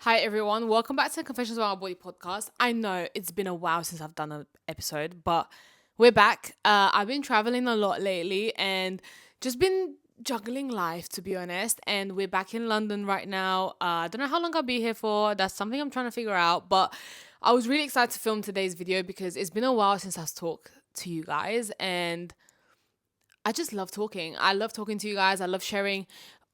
Hi everyone, welcome back to the Confessions About My Body podcast. I know it's been a while since I've done an episode, but we're back. I've been traveling a lot lately and just been juggling life, to be honest. And we're back in London right now. I don't know how long I'll be here for. That's something I'm trying to figure out. But I was really excited to film today's video because it's been a while since I've talked to you guys, and I just love talking. I love talking to you guys. I love sharing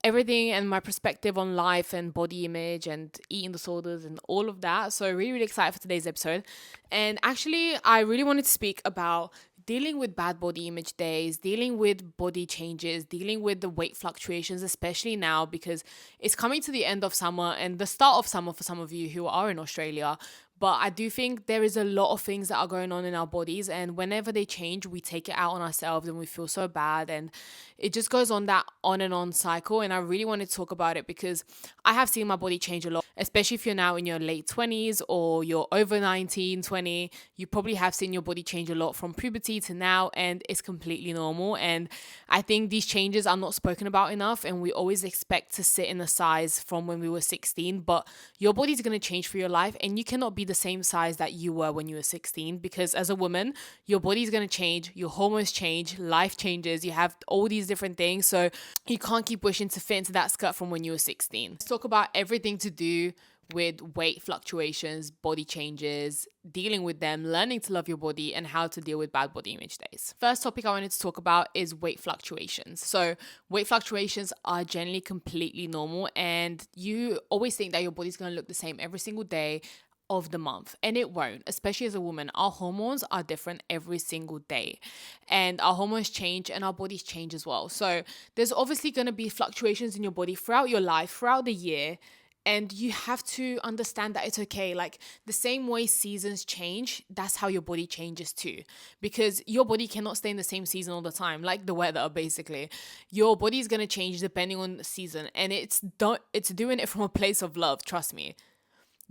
everything and my perspective on life and body image and eating disorders and all of that. So really, really excited for today's episode. And actually, I really wanted to speak about dealing with bad body image days, dealing with body changes, dealing with the weight fluctuations, especially now because it's coming to the end of summer and the start of summer for some of you who are in Australia. But I do think there is a lot of things that are going on in our bodies, and whenever they change, we take it out on ourselves and we feel so bad, and it just goes on that on and on cycle. And I really want to talk about it because I have seen my body change a lot, especially if you're now in your late 20s or you're over 19, 20. You probably have seen your body change a lot from puberty to now, and it's completely normal. And I think these changes are not spoken about enough, and we always expect to sit in a size from when we were 16, but your body's going to change for your life, and you cannot be the same size that you were when you were 16, because as a woman, your body's going to change, your hormones change, life changes, you have all these different things. So you can't keep wishing to fit into that skirt from when you were 16. Let's talk about everything to do with weight fluctuations, body changes, dealing with them, learning to love your body, and how to deal with bad body image days. First topic I wanted to talk about is weight fluctuations. So, weight fluctuations are generally completely normal, and you always think that your body's going to look the same every single day of the month, and it won't. Especially as a woman, our hormones are different every single day, and our hormones change and our bodies change as well. So there's obviously going to be fluctuations in your body throughout your life, throughout the year, and you have to understand that it's okay. Like the same way seasons change, that's how your body changes too, because your body cannot stay in the same season all the time, like the weather. Basically, your body is going to change depending on the season, and it's doing it from a place of love, trust me,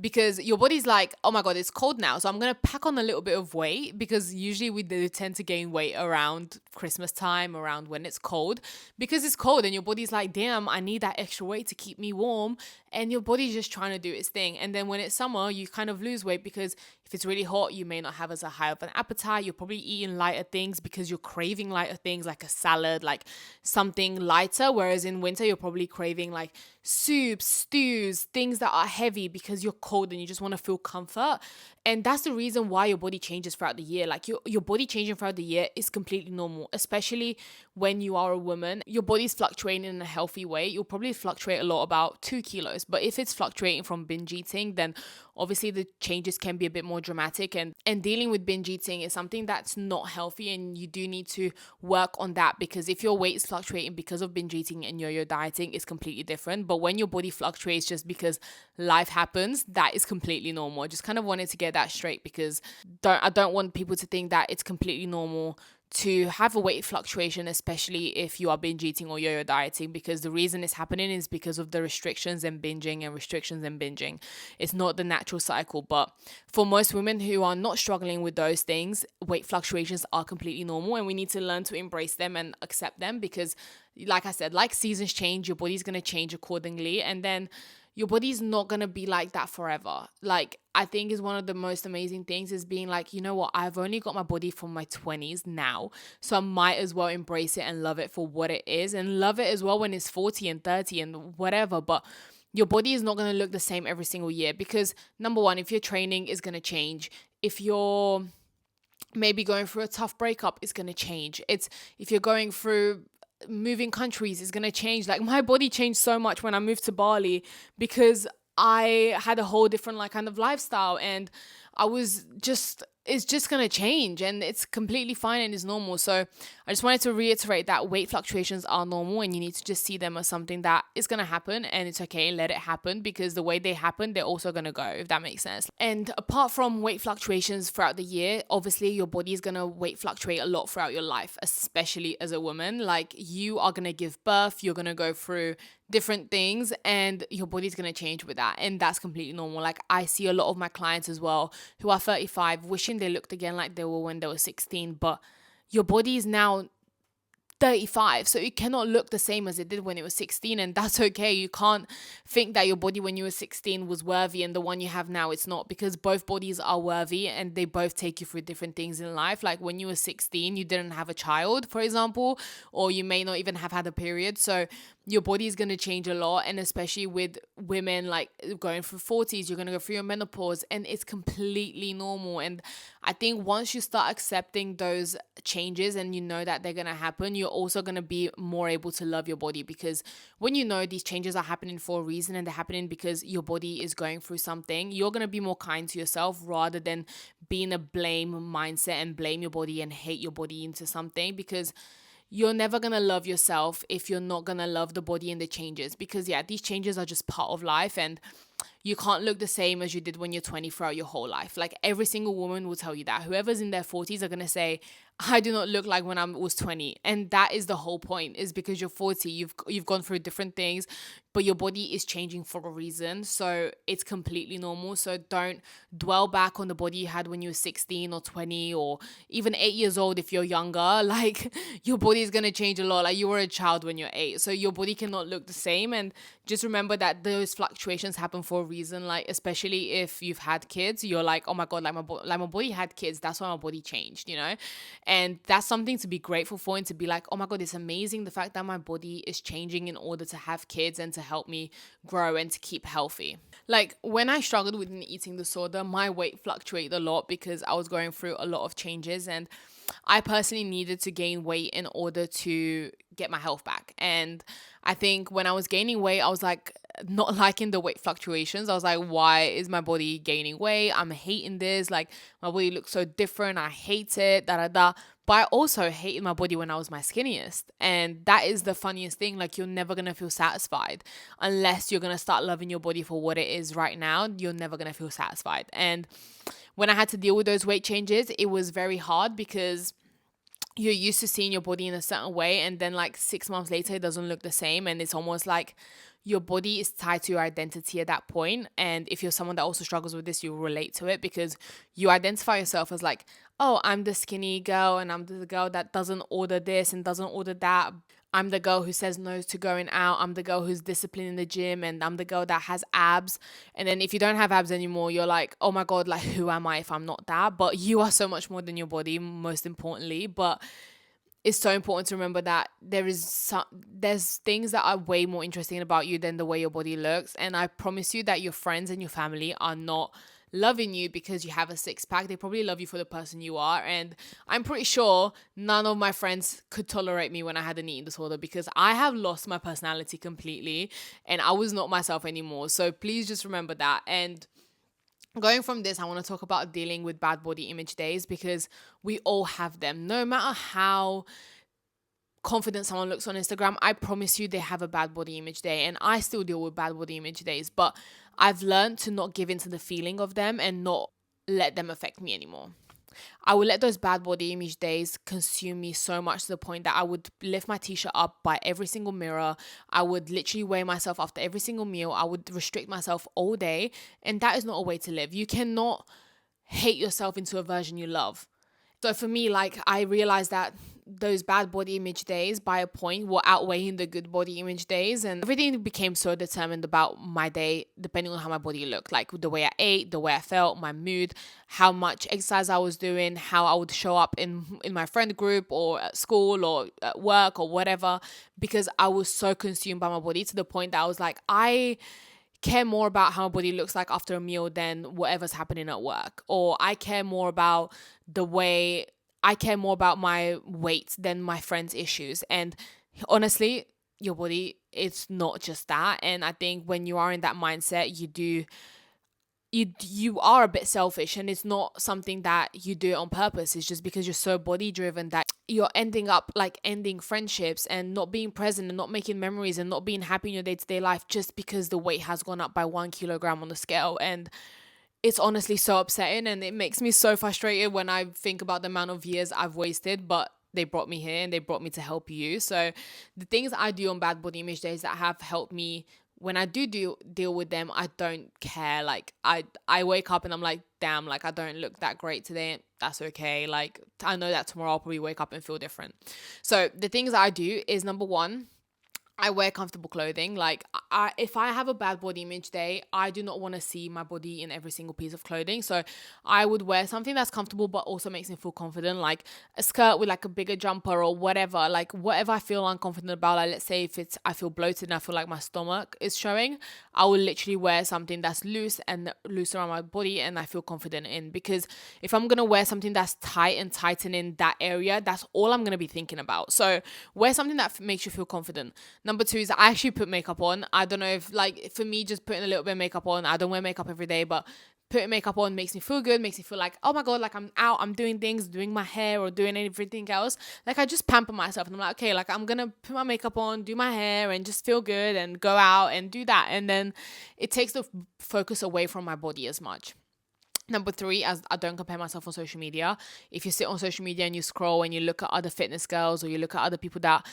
because your body's like, oh my God, it's cold now, so I'm going to pack on a little bit of weight, because usually we do tend to gain weight around Christmas time, around when it's cold, because it's cold and your body's like, damn, I need that extra weight to keep me warm, and your body's just trying to do its thing. And then when it's summer, you kind of lose weight, because if it's really hot, you may not have as a high of an appetite. You're probably eating lighter things because you're craving lighter things, like a salad, like something lighter. Whereas in winter, you're probably craving like soups, stews, things that are heavy because you're cold and you just want to feel comfort. And that's the reason why your body changes throughout the year. Like your body changing throughout the year is completely normal, especially when you are a woman. Your body's fluctuating in a healthy way. You'll probably fluctuate a lot, about 2 kilos. But if it's fluctuating from binge eating, then obviously the changes can be a bit more dramatic. And dealing with binge eating is something that's not healthy, and you do need to work on that, because if your weight is fluctuating because of binge eating and yo-yo dieting, it's completely different. But when your body fluctuates just because life happens, that is completely normal. I just kind of wanted to get that straight, because I don't want people to think that it's completely normal to have a weight fluctuation, especially if you are binge eating or yo-yo dieting, because the reason it's happening is because of the restrictions and binging and restrictions and binging. It's not the natural cycle. But for most women who are not struggling with those things, weight fluctuations are completely normal, and we need to learn to embrace them and accept them, because like I said, like seasons change, your body's going to change accordingly, and then your body's not going to be like that forever. Like, I think is one of the most amazing things is being like, you know what, I've only got my body from my 20s now, so I might as well embrace it and love it for what it is, and love it as well when it's 40 and 30 and whatever. But your body is not going to look the same every single year, because number one, if your training is going to change, if you're maybe going through a tough breakup, it's going to change. It's if you're going through moving countries, is going to change. Like my body changed so much when I moved to Bali, because I had a whole different like kind of lifestyle, and I was just, it's just going to change, and it's completely fine and it's normal. So I just wanted to reiterate that weight fluctuations are normal, and you need to just see them as something that is going to happen, and it's okay, let it happen, because the way they happen, they're also going to go, if that makes sense. And apart from weight fluctuations throughout the year, obviously your body is going to weight fluctuate a lot throughout your life, especially as a woman. Like you are going to give birth, you're going to go through different things, and your body's going to change with that, and that's completely normal. Like I see a lot of my clients as well who are 35 wishing they looked again like they were when they were 16, but your body is now 35. So it cannot look the same as it did when it was 16, and that's okay. You can't think that your body when you were 16 was worthy and the one you have now it's not, because both bodies are worthy and they both take you through different things in life. Like when you were 16, you didn't have a child, for example, or you may not even have had a period. So your body is going to change a lot, and especially with women like going through 40s, you're going to go through your menopause, and it's completely normal. And I think once you start accepting those changes and you know that they're going to happen, you're also going to be more able to love your body, because when you know these changes are happening for a reason and they're happening because your body is going through something, you're going to be more kind to yourself rather than being a blame mindset and blame your body and hate your body into something, because you're never going to love yourself if you're not going to love the body and the changes. Because yeah, these changes are just part of life, and you can't look the same as you did when you're 20 throughout your whole life. Like every single woman will tell you that. Whoever's in their 40s are going to say, I do not look like when I was 20. And that is the whole point, is because you're 40, you've gone through different things, but your body is changing for a reason. So it's completely normal. So don't dwell back on the body you had when you were 16 or 20 or even 8 years old if you're younger. Like your body is going to change a lot. Like you were a child when you're 8. So your body cannot look the same. And just remember that those fluctuations happen for a reason. Like especially if you've had kids, you're like, oh my God, like my body had kids. That's why my body changed, you know? And that's something to be grateful for, and to be like, oh my God, it's amazing the fact that my body is changing in order to have kids and to help me grow and to keep healthy. Like when I struggled with an eating disorder, my weight fluctuated a lot because I was going through a lot of changes, and I personally needed to gain weight in order to get my health back. And I think when I was gaining weight, I was like not liking the weight fluctuations. I was like, why is my body gaining weight? I'm hating this. Like my body looks so different. I hate it. Da da da. But I also hated my body when I was my skinniest. And that is the funniest thing. Like, you're never going to feel satisfied unless you're going to start loving your body for what it is right now. You're never going to feel satisfied. And when I had to deal with those weight changes, it was very hard because you're used to seeing your body in a certain way, and then like 6 months later it doesn't look the same, and it's almost like your body is tied to your identity at that point. And if you're someone that also struggles with this, you'll relate to it, because you identify yourself as like, oh, I'm the skinny girl, and I'm the girl that doesn't order this and doesn't order that. I'm the girl who says no to going out. I'm the girl who's disciplined in the gym, and I'm the girl that has abs. And then if you don't have abs anymore, you're like, oh my God, like who am I if I'm not that? But you are so much more than your body, most importantly. But it's so important to remember that there's things that are way more interesting about you than the way your body looks. And I promise you that your friends and your family are not loving you because you have a six pack. They probably love you for the person you are. And I'm pretty sure none of my friends could tolerate me when I had an eating disorder, because I have lost my personality completely and I was not myself anymore. So please just remember that. And going from this, I want to talk about dealing with bad body image days, because we all have them. No matter how confident someone looks on Instagram, I promise you they have a bad body image day. And I still deal with bad body image days, but I've learned to not give into the feeling of them and not let them affect me anymore. I would let those bad body image days consume me so much to the point that I would lift my t-shirt up by every single mirror. I would literally weigh myself after every single meal. I would restrict myself all day. And that is not a way to live. You cannot hate yourself into a version you love. So for me, like, I realized that those bad body image days by a point were outweighing the good body image days, and everything became so determined about my day depending on how my body looked, like the way I ate, the way I felt, my mood, how much exercise I was doing, how I would show up in my friend group or at school or at work or whatever, because I was so consumed by my body to the point that I was like, I care more about how my body looks like after a meal than whatever's happening at work. Or I care more about my weight than my friends' issues. And honestly, your body, it's not just that. And I think when you are in that mindset, you are a bit selfish, and it's not something that you do on purpose. It's just because you're so body driven that you're ending up like ending friendships and not being present and not making memories and not being happy in your day-to-day life just because the weight has gone up by 1 kilogram on the scale. And it's honestly so upsetting, and it makes me so frustrated when I think about the amount of years I've wasted, but they brought me here and they brought me to help you. So the things I do on bad body image days that have helped me when I do deal with them, I don't care. Like I wake up and I'm like, damn, like I don't look that great today. That's okay. Like I know that tomorrow I'll probably wake up and feel different. So the things that I do is, number one, I wear comfortable clothing. Like, if I have a bad body image day, I do not want to see my body in every single piece of clothing. So I would wear something that's comfortable but also makes me feel confident, like a skirt with like a bigger jumper or whatever. Like whatever I feel unconfident about. Like let's say if I feel bloated and I feel like my stomach is showing, I will literally wear something that's loose and loose around my body and I feel confident in. Because if I'm gonna wear something that's tight and tightening that area, that's all I'm gonna be thinking about. So wear something that makes you feel confident. Number two is I actually put makeup on. I don't know if, like, for me, just putting a little bit of makeup on, I don't wear makeup every day, but putting makeup on makes me feel good, makes me feel like, oh my God, like I'm out, I'm doing things, doing my hair or doing everything else. Like I just pamper myself and I'm like, okay, like I'm gonna put my makeup on, do my hair and just feel good and go out and do that. And then it takes the focus away from my body as much. Number three, as I don't compare myself on social media. If you sit on social media and you scroll and you look at other fitness girls or you look at other people that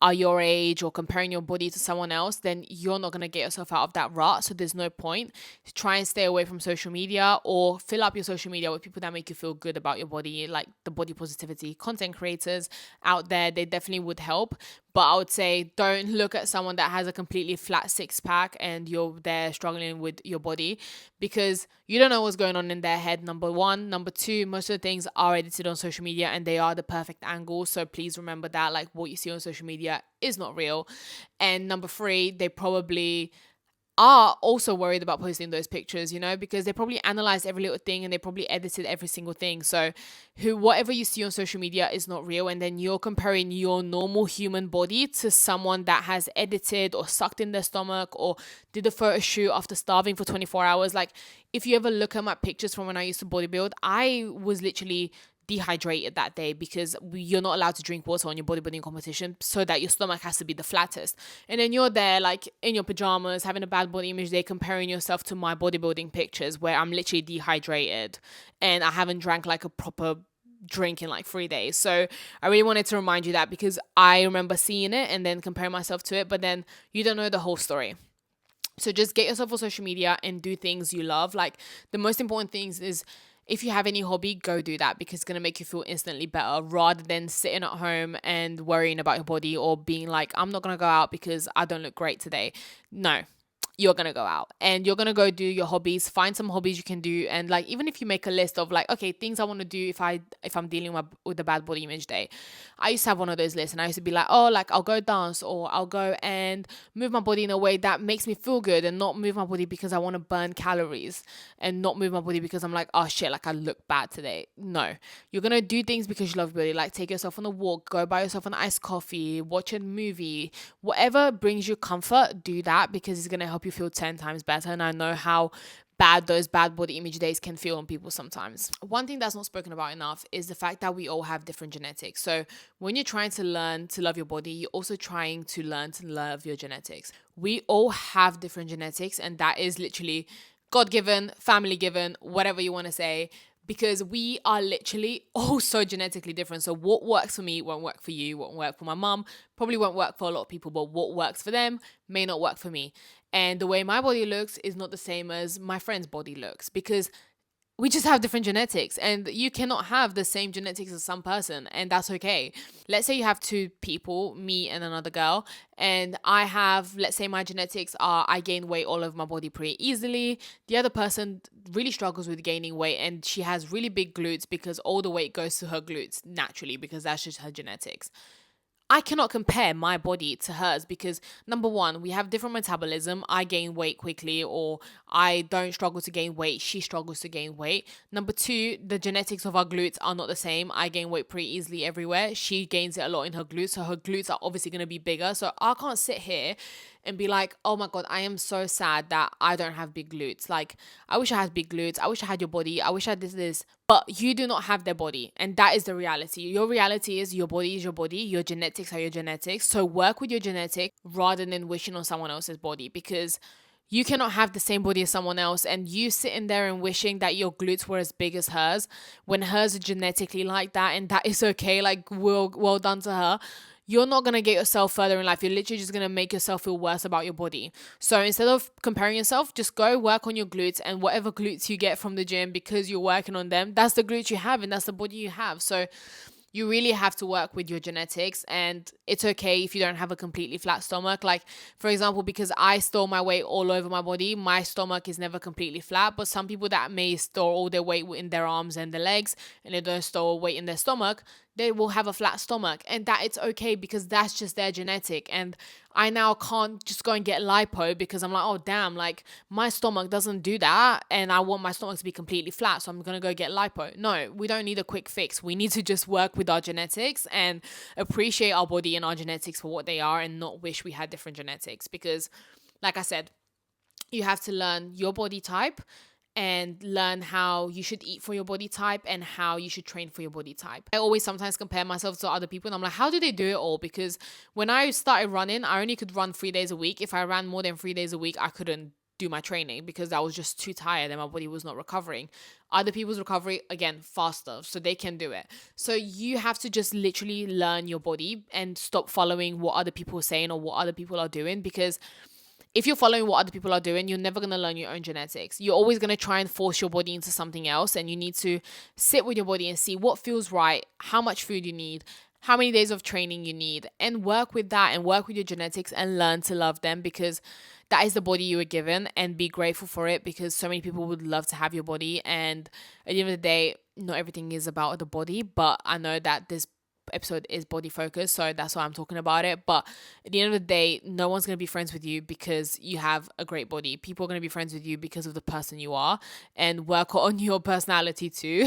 are your age or comparing your body to someone else, then you're not going to get yourself out of that rut. So there's no point. Try and stay away from social media, or fill up your social media with people that make you feel good about your body, like the body positivity content creators out there. They definitely would help. But I would say don't look at someone that has a completely flat six pack and you're there struggling with your body, because you don't know what's going on in their head, number one. Number two, most of the things are edited on social media and they are the perfect angle. So please remember that, like, what you see on social media is not real. And number three, they probably are also worried about posting those pictures, because they probably analyzed every little thing and they probably edited every single thing. So whatever you see on social media is not real. And then you're comparing your normal human body to someone that has edited or sucked in their stomach or did a photo shoot after starving for 24 hours. Like, if you ever look at my pictures from when I used to bodybuild, I was literally dehydrated that day, because you're not allowed to drink water on your bodybuilding competition, so that your stomach has to be the flattest. And then you're there like in your pajamas having a bad body image day, comparing yourself to my bodybuilding pictures where I'm literally dehydrated and I haven't drank like a proper drink in like 3 days. So I really wanted to remind you that, because I remember seeing it and then comparing myself to it, but then you don't know the whole story. So just get yourself on social media and do things you love. Like, the most important things is, if you have any hobby, go do that, because it's going to make you feel instantly better, rather than sitting at home and worrying about your body or being like, I'm not going to go out because I don't look great today. No, you're going to go out and you're going to go do your hobbies. Find some hobbies you can do. And like, even if you make a list of like, okay, things I want to do if I'm dealing with a bad body image day. I used to have one of those lists, and I used to be like, oh, like I'll go dance, or I'll go and move my body in a way that makes me feel good, and not move my body because I want to burn calories, and not move my body because I'm like, oh shit, like I look bad today. No, you're going to do things because you love your body. Like, take yourself on a walk, go buy yourself an iced coffee, watch a movie, whatever brings you comfort, do that, because it's going to help you feel 10 times better. And I know how bad those bad body image days can feel on people sometimes. One thing that's not spoken about enough is the fact that we all have different genetics. So when you're trying to learn to love your body, you're also trying to learn to love your genetics. We all have different genetics, and that is literally God-given, family-given, whatever you want to say, because we are literally all so genetically different. So what works for me won't work for you, won't work for my mom, probably won't work for a lot of people, but what works for them may not work for me. And the way my body looks is not the same as my friend's body looks, because we just have different genetics, and you cannot have the same genetics as some person, and that's okay. Let's say you have two people, me and another girl, and I have, let's say my genetics are I gain weight all over my body pretty easily. The other person really struggles with gaining weight, and she has really big glutes because all the weight goes to her glutes naturally, because that's just her genetics. I cannot compare my body to hers, because number one, we have different metabolism. I gain weight quickly, or I don't struggle to gain weight. She struggles to gain weight. Number two, the genetics of our glutes are not the same. I gain weight pretty easily everywhere. She gains it a lot in her glutes. So her glutes are obviously going to be bigger. So I can't sit here and be like, oh my God, I am so sad that I don't have big glutes. Like, I wish I had big glutes. I wish I had your body. I wish I had this. But you do not have their body. And that is the reality. Your reality is your body is your body. Your genetics are your genetics. So work with your genetics rather than wishing on someone else's body, because you cannot have the same body as someone else, and you sitting there and wishing that your glutes were as big as hers when hers are genetically like that, and that is okay. Like, well done to her. you're not going to get yourself further in life. You're literally just going to make yourself feel worse about your body. So instead of comparing yourself, just go work on your glutes, and whatever glutes you get from the gym because you're working on them, that's the glutes you have and that's the body you have. So you really have to work with your genetics, and it's okay if you don't have a completely flat stomach. Like, for example, because I store my weight all over my body, my stomach is never completely flat. But some people that may store all their weight in their arms and their legs, and they don't store weight in their stomach, they will have a flat stomach, and that it's okay because that's just their genetic. And I now can't just go and get lipo because I'm like, oh damn, like my stomach doesn't do that and I want my stomach to be completely flat, so I'm gonna go get lipo. No, we don't need a quick fix. We need to just work with our genetics and appreciate our body and our genetics for what they are, and not wish we had different genetics. Because like I said, you have to learn your body type and learn how you should eat for your body type and how you should train for your body type. I always sometimes compare myself to other people, and I'm like, how do they do it all? Because when I started running, I only could run 3 days a week. If I ran more than 3 days a week, I couldn't do my training because I was just too tired and my body was not recovering. Other people's recovery, again, faster, so they can do it. So you have to just literally learn your body and stop following what other people are saying or what other people are doing. Because if you're following what other people are doing, you're never going to learn your own genetics. You're always going to try and force your body into something else, and you need to sit with your body and see what feels right, how much food you need, how many days of training you need, and work with that and work with your genetics and learn to love them, because that is the body you were given, and be grateful for it, because so many people would love to have your body. And at the end of the day, not everything is about the body, but I know that this episode is body focused, so that's why I'm talking about it. But at the end of the day, no one's going to be friends with you because you have a great body. People are going to be friends with you because of the person you are, and work on your personality too,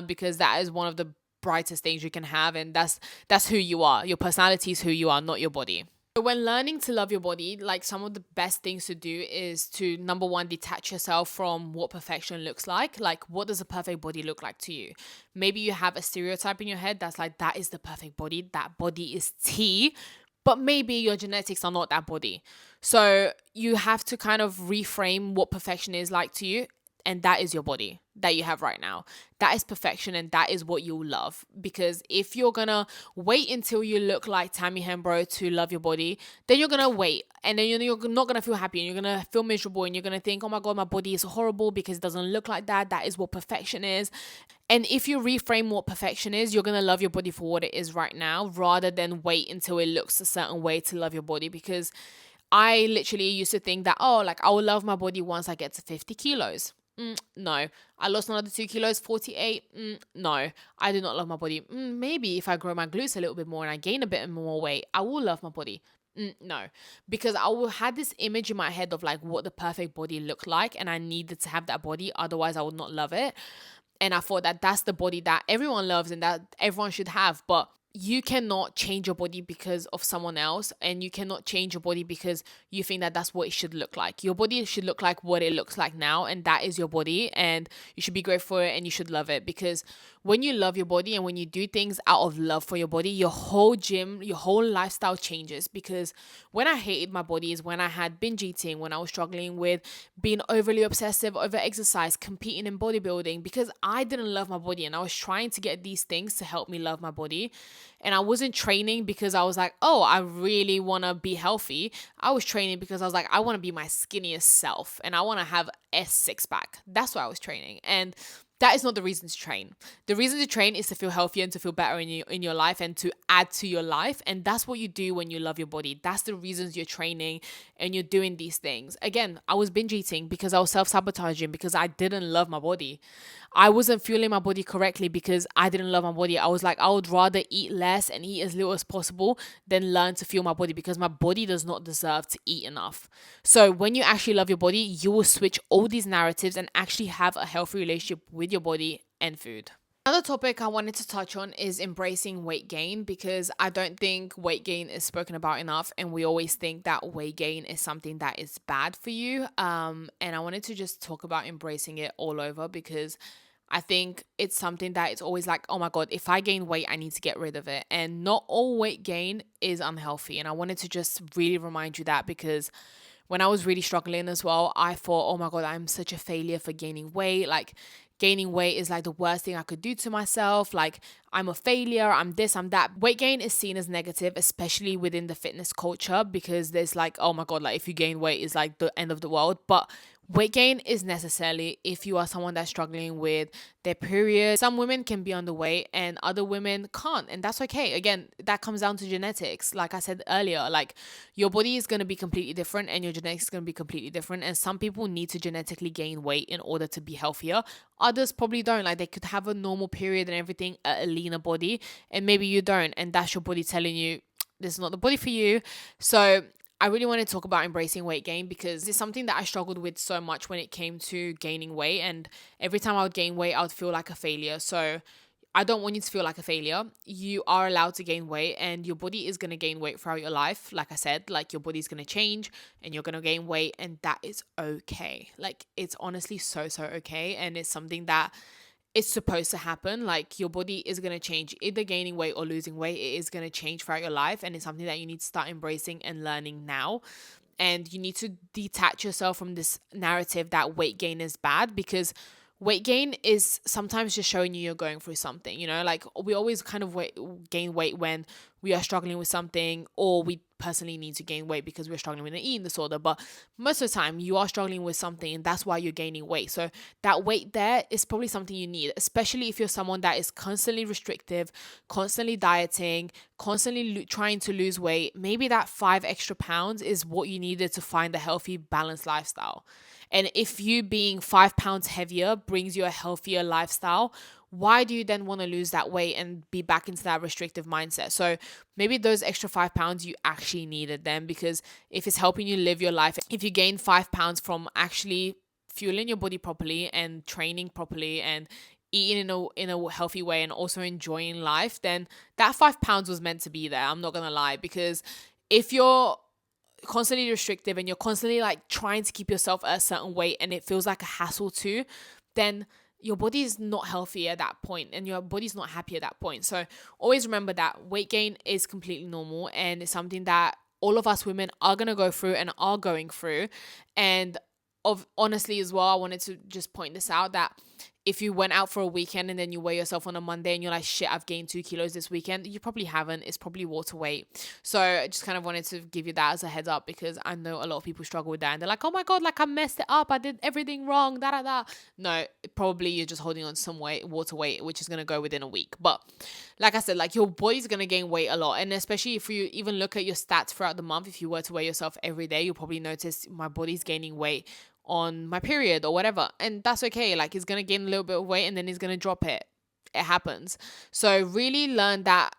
because that is one of the brightest things you can have, and that's who you are. Your personality is who you are, not your body. So when learning to love your body, like, some of the best things to do is to, number one, detach yourself from what perfection looks like. Like, what does a perfect body look like to you? Maybe you have a stereotype in your head that's like, that is the perfect body. That body is T. But maybe your genetics are not that body. So you have to kind of reframe what perfection is like to you. And that is your body that you have right now. That is perfection, and that is what you'll love. Because if you're gonna wait until you look like Tammy Hembro to love your body, then you're gonna wait, and then you're not gonna feel happy, and you're gonna feel miserable, and you're gonna think, oh my God, my body is horrible because it doesn't look like that. That is what perfection is. And if you reframe what perfection is, you're gonna love your body for what it is right now, rather than wait until it looks a certain way to love your body. Because I literally used to think that, oh, like, I will love my body once I get to 50 kilos. No. I lost another 2 kilos, 48. No, I do not love my body. Maybe if I grow my glutes a little bit more and I gain a bit more weight, I will love my body. No, because I will had this image in my head of like what the perfect body looked like, and I needed to have that body, otherwise I would not love it. And I thought that that's the body that everyone loves and that everyone should have. But you cannot change your body because of someone else, and you cannot change your body because you think that that's what it should look like. Your body should look like what it looks like now, and that is your body, and you should be grateful for it and you should love it. Because when you love your body and when you do things out of love for your body, your whole gym, your whole lifestyle changes. Because when I hated my body is when I had binge eating, when I was struggling with being overly obsessive over exercise, competing in bodybuilding, because I didn't love my body, and I was trying to get these things to help me love my body. And I wasn't training because I was like, oh, I really want to be healthy. I was training because I was like, I want to be my skinniest self and I want to have a six pack. That's why I was training. And that is not the reason to train. The reason to train is to feel healthier and to feel better in your life and to add to your life. And that's what you do when you love your body. That's the reasons you're training and you're doing these things. Again, I was binge eating because I was self-sabotaging because I didn't love my body. I wasn't fueling my body correctly because I didn't love my body. I was like, I would rather eat less and eat as little as possible than learn to fuel my body, because my body does not deserve to eat enough. So when you actually love your body, you will switch all these narratives and actually have a healthy relationship with your body and food. Another topic I wanted to touch on is embracing weight gain, because I don't think weight gain is spoken about enough, and we always think that weight gain is something that is bad for you. And I wanted to just talk about embracing it all over, because I think it's something that it's always like, oh my God, if I gain weight, I need to get rid of it. And not all weight gain is unhealthy. And I wanted to just really remind you that, because when I was really struggling as well, I thought, oh my God, I'm such a failure for gaining weight. Like, gaining weight is like the worst thing I could do to myself. Like, I'm a failure, I'm this, I'm that. Weight gain is seen as negative, especially within the fitness culture, because there's like, oh my God, like if you gain weight, it's like the end of the world. But weight gain is necessarily if you are someone that's struggling with their period. Some women can be underweight and other women can't, and that's okay. Again, that comes down to genetics. Like I said earlier, like your body is going to be completely different and your genetics is going to be completely different. And some people need to genetically gain weight in order to be healthier. Others probably don't. Like, they could have a normal period and everything, a leaner body, and maybe you don't, and that's your body telling you this is not the body for you. So I really want to talk about embracing weight gain, because it's something that I struggled with so much when it came to gaining weight. And every time I would gain weight, I would feel like a failure. So I don't want you to feel like a failure. You are allowed to gain weight, and your body is going to gain weight throughout your life. Like I said, like your body's going to change and you're going to gain weight, and that is okay. Like, it's honestly so, so okay. And it's something that it's supposed to happen. Like, your body is going to change, either gaining weight or losing weight. It is going to change throughout your life, and it's something that you need to start embracing and learning now. And you need to detach yourself from this narrative that weight gain is bad, because weight gain is sometimes just showing you you're going through something. Like, we always kind of gain weight when we are struggling with something, or we personally need to gain weight because we're struggling with an eating disorder. But most of the time you are struggling with something, and that's why you're gaining weight. So that weight there is probably something you need, especially if you're someone that is constantly restrictive, constantly dieting, constantly trying to lose weight. Maybe that 5 extra pounds is what you needed to find a healthy, balanced lifestyle. And if you being 5 pounds heavier brings you a healthier lifestyle, why do you then want to lose that weight and be back into that restrictive mindset? So maybe those extra 5 pounds, you actually needed them, because if it's helping you live your life, if you gain 5 pounds from actually fueling your body properly and training properly and eating in a healthy way and also enjoying life, then that 5 pounds was meant to be there. I'm not gonna lie, because if you're constantly restrictive and you're constantly like trying to keep yourself at a certain weight and it feels like a hassle too, then your body is not healthy at that point and your body's not happy at that point. So always remember that weight gain is completely normal, and it's something that all of us women are going to go through and are going through. And honestly as well, I wanted to just point this out, that if you went out for a weekend and then you weigh yourself on a Monday and you're like, shit, I've gained 2 kilos this weekend, you probably haven't. It's probably water weight. So I just kind of wanted to give you that as a heads up, because I know a lot of people struggle with that and they're like, oh my God, like I messed it up, I did everything wrong, da da da. No, probably you're just holding on to some weight, water weight, which is going to go within a week. But like I said, like your body's going to gain weight a lot. And especially if you even look at your stats throughout the month, if you were to weigh yourself every day, you'll probably notice my body's gaining weight on my period or whatever, and that's okay. Like, he's gonna gain a little bit of weight and then he's gonna drop it. It happens. So really learn that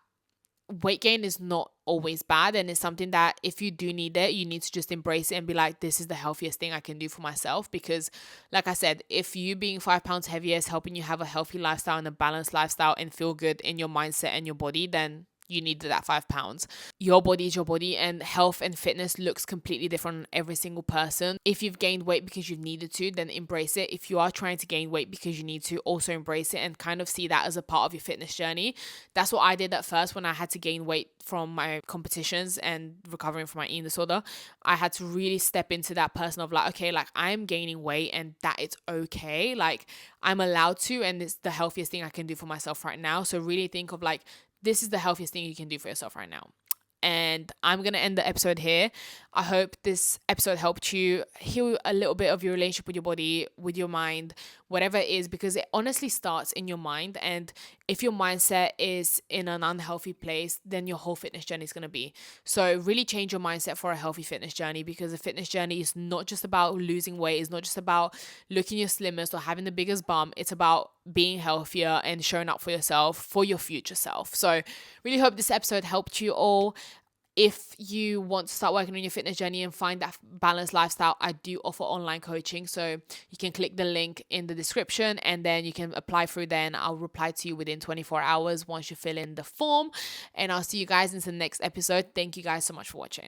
weight gain is not always bad, and it's something that if you do need it, you need to just embrace it and be like, this is the healthiest thing I can do for myself. Because like I said, if you being 5 pounds heavier is helping you have a healthy lifestyle and a balanced lifestyle and feel good in your mindset and your body, then you needed that 5 pounds. Your body is your body, and health and fitness looks completely different on every single person. If you've gained weight because you've needed to, then embrace it. If you are trying to gain weight because you need to, also embrace it and kind of see that as a part of your fitness journey. That's what I did at first when I had to gain weight from my competitions and recovering from my eating disorder. I had to really step into that person of like, okay, like I am gaining weight and that it's okay. Like, I'm allowed to, and it's the healthiest thing I can do for myself right now. So really think of like, this is the healthiest thing you can do for yourself right now. And I'm going to end the episode here. I hope this episode helped you heal a little bit of your relationship with your body, with your mind, whatever it is, because it honestly starts in your mind. And if your mindset is in an unhealthy place, then your whole fitness journey is going to be. So really change your mindset for a healthy fitness journey, because a fitness journey is not just about losing weight. It's not just about looking your slimmest or having the biggest bum. It's about being healthier and showing up for yourself, for your future self. So really hope this episode helped you all. If you want to start working on your fitness journey and find that balanced lifestyle, I do offer online coaching. So you can click the link in the description and then you can apply through there, and I'll reply to you within 24 hours once you fill in the form. And I'll see you guys in the next episode. Thank you guys so much for watching.